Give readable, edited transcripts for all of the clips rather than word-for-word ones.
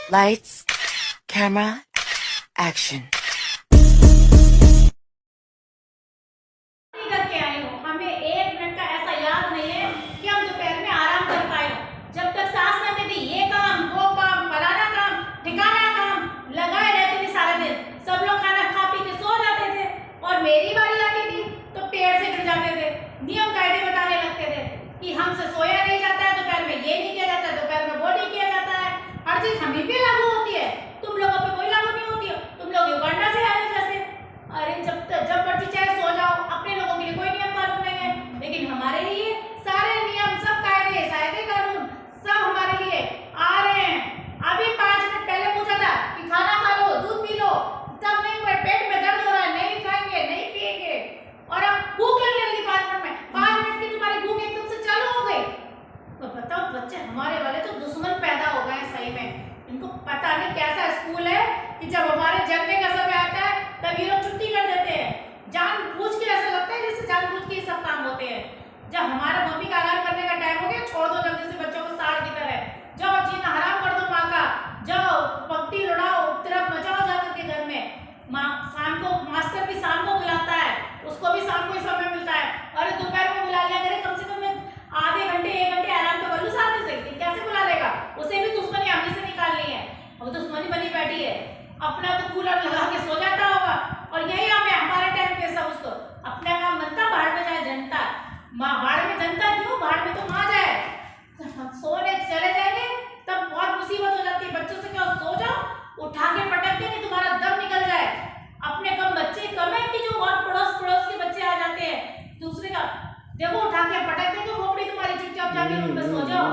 Lights, camera, action. करके आए हो, हमें 1 मिनट का ऐसा याद नहीं है कि हम दोपहर में आराम कर पाए हो। जब तक सास ने दी ये काम वो काम फलाना काम ठिकाना काम लगाए रहते थे सारे दिन। सब लोग खाना खा पी के सो जाते थे और मेरी बारी आती थी तो पेड़ से गिर जाते थे। नियम कायदे बताने लगते थे कि हमसे सोया नहीं जाता है, दोपहर में ये नहीं किया जाता है, दोपहर में वो नहीं किया जाता है। हर चीज हमें पे लागू होती है, तुम लोगों पे कोई लागू नहीं होती है। तुम लोग युगांडा से आए जैसे। अरे जब मर्जी चाहे सो जाओ, अपने लोगों के लिए कोई नियम कानून नहीं है, लेकिन हमारे लिए सारे नियम सब कायदे सायदे कानून सब हमारे लिए आ रहे हैं। अभी 5 मिनट पहले पूछा था कि खाना खा लो दूध पी लो, तब नहीं हुआ, पेट में दर्द हो रहा है नहीं खाएंगे नहीं पिएंगे, और अब भूख लगने लगी 5 मिनट में। 5 मिनट की तुम्हारी भूख एकदम से चालू हो गई। तो बताओ बच्चे हमारे वाले तो दुश्मन पैदा हो गए सही में। इनको पता नहीं कैसा स्कूल है कि जब हमारे जगने का समय आता है तब ये लोग छुट्टी कर देते हैं। जानबूझ के ऐसा लगता है जैसे जानबूझ के ये सब काम होते हैं। जब हमारा मम्मी का आराम करने का टाइम हो गया, छोड़ दो जल्दी से बच्चों को साड़ की तरह, जाओ जीना हराम कर दो माँ का, जाओ पगटी लुढ़ाओ तरफ मचाओ जाकर के घर में। माँ शाम को मास्टर भी शाम को बुलाता है, उसको भी शाम को ही समय मिलता है। अरे दोपहर में बुला लिया करे, कम से कम आधे घंटे 1 घंटे आराम तो कर लूँ साथ में से, कैसे बुला लेगा? उसे भी दुश्मनी हमने से निकालनी है, वो दुश्मनी बनी बैठी है। अपना तो कूलर लगा के सो जाता होगा और यही हमें हमारे टाइम पे सब उसको अपना काम बनता, बाहर में जाए जनता। माँ बाहर में जनता क्यों, बाहर में तो माँ जाए। सोने चले जाएंगे तब बहुत मुसीबत हो जाती है। बच्चों से क्या सो जाओ, उठा के पटक देंगे तुम्हारा दम निकल जाए। अपने कम बच्चे कम है कि जो और पड़ोस के बच्चे आ जाते हैं दूसरे का, देखो उठा के पटक देंगे खोपड़ी तुम्हारी, चुपचाप जाके रूम में सो जाओ।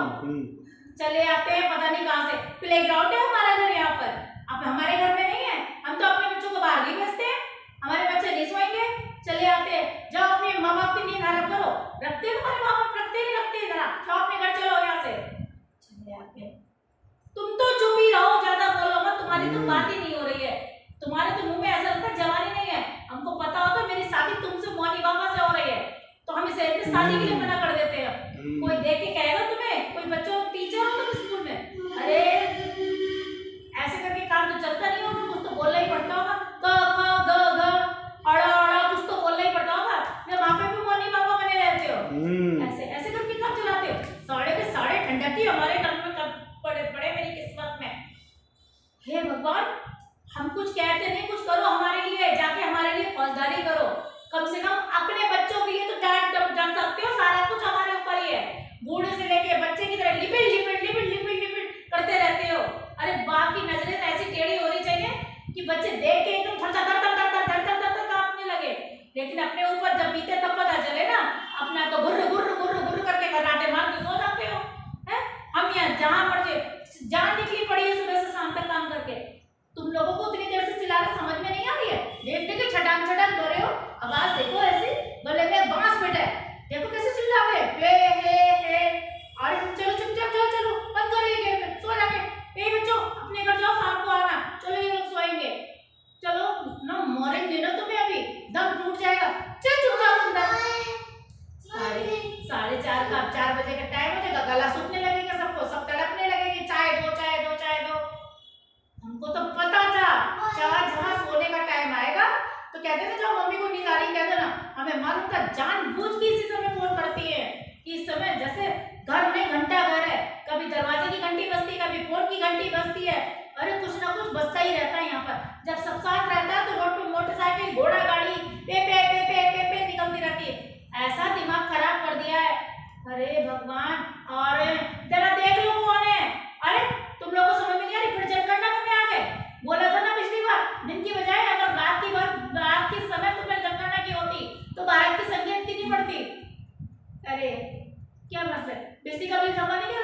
चले आते हैं पता नहीं कहाँ से। प्लेग्राउंड है हमारा घर यहाँ पर, अब हमारे घर में नहीं है। हम तो अपने बच्चों को बाहर नहीं भेजते हैं, हमारे बच्चे नहीं सोएंगे। चले आते हैं, जाओ अपने माँ बाप की नींद हराम करो। रखते हैं तुम्हारे माँ बाप, रखते नहीं रखते, जरा जाओ अपने घर चलो यहाँ से। चले आते हैं, तुम तो चुप ही रहो, ज्यादा बोलो मत, तुम्हारी तो बात ही नहीं हो रही है। तुम्हारे तो मुंह में ऐसा लगता है जवानी नहीं है। हमको पता होता मेरी शादी तुमसे मोनी बाबा से हो रही है तो हम इसे शादी के लिए मना कर देते हैं। कोई देख के कहेगा तुम्हें, कोई बच्चों टीचर हो तुम स्कूल में, अरे ऐसे करके काम तो चलता नहीं होगा, कुछ तो बोलना ही पड़ता होगा। क ख ग घ अड़ा अड़ा कुछ तो बोलना ही पड़ता होगा, जब वहां पे भी मोनी बाबा बने रहते हो। ऐसे ऐसे करके काम चलाते हो। साढ़े के साढ़े ठंडक ही हमारे घर में कब पड़े पड़े मेरी किस्मत में। हे भगवान, हम कुछ कहते नहीं, कुछ करो हमारे लिए, जाके हमारे लिए फौजदारी करो। कम से कम अपने बच्चों के लिए तो डांट सकते हो, सारा कुछ हमारे ऊपर ही है। बूढ़े से लेके बच्चे की तरह लिपिट लिपिट लिपिट लिपिट लिपिट करते रहते हो। अरे बाप की नजरें ऐसी टेढ़ी होनी चाहिए कि बच्चे देख के एकदम थर थर थर थर थर थर थर थर कांपने लगे, लेकिन अपने ऊपर जब बीते तब पता चले ना, अपना तो गुर्र गुर्र गुर्र गुर्र करके कराटे मार के सो जाते हो। हैं हम यहाँ जहाँ पर जान निकली पड़ी है सुबह से शाम तक काम करके, तुम लोगों को उतनी देर से चिल्ला रहे समझ में नहीं आ रही है? देख देख छटाक छटाक कर रहे हो, आवाज देखो ऐसी गले में बांस बैठा है, देखो कैसे चिल्ला रहे हे। अरे चलो चुपचाप जाओ, चलो बंद करो ये गेम में, सो जाके। ए बच्चों अपने घर जाओ, शाम को आना, चलो ये लोग सोएंगे। चलो ना मॉर्निंग ना तुम्हें, अभी दम टूट जाएगा। चल चुपचाप अंदर। 4:30 का 4 बजे का टाइम हो जाएगा, गला सूखने लगेगा सबको, सब तड़पने लगेंगे, चाय दो चाय दो चाय दो। हमको तो पता था जहाँ सोने का टाइम आएगा तो कहते थे जब मम्मी को नींद आ रही कहते ना, हमें मालूम था जानबूझ के इसी समय फोन करती है कि इस समय जैसे घर में घंटा घर है, कभी दरवाजे की घंटी बजती है, कभी फोन की घंटी बजती है। अरे कुछ ना कुछ बजता ही रहता है यहाँ पर। जब सब साथ रहता है तो रोड पे मोटरसाइकिल घोड़ा गाड़ी पे पे पे पे पे पे निकलती रहती है। ऐसा दिमाग खराब कर दिया है, अरे भगवान। और जरा देख लो कौन है। अरे तुम लोगों को समझ में नहीं आ रही, फिर जनगणना करने आ गए। बोला था ना पिछली बार, दिन की बजाय अगर रात के समय तुम्हें जनगणना की होती तो भारत की संख्या इतनी नहीं पड़ती। अरे क्या मतलब, बिजली का बिल जमा नहीं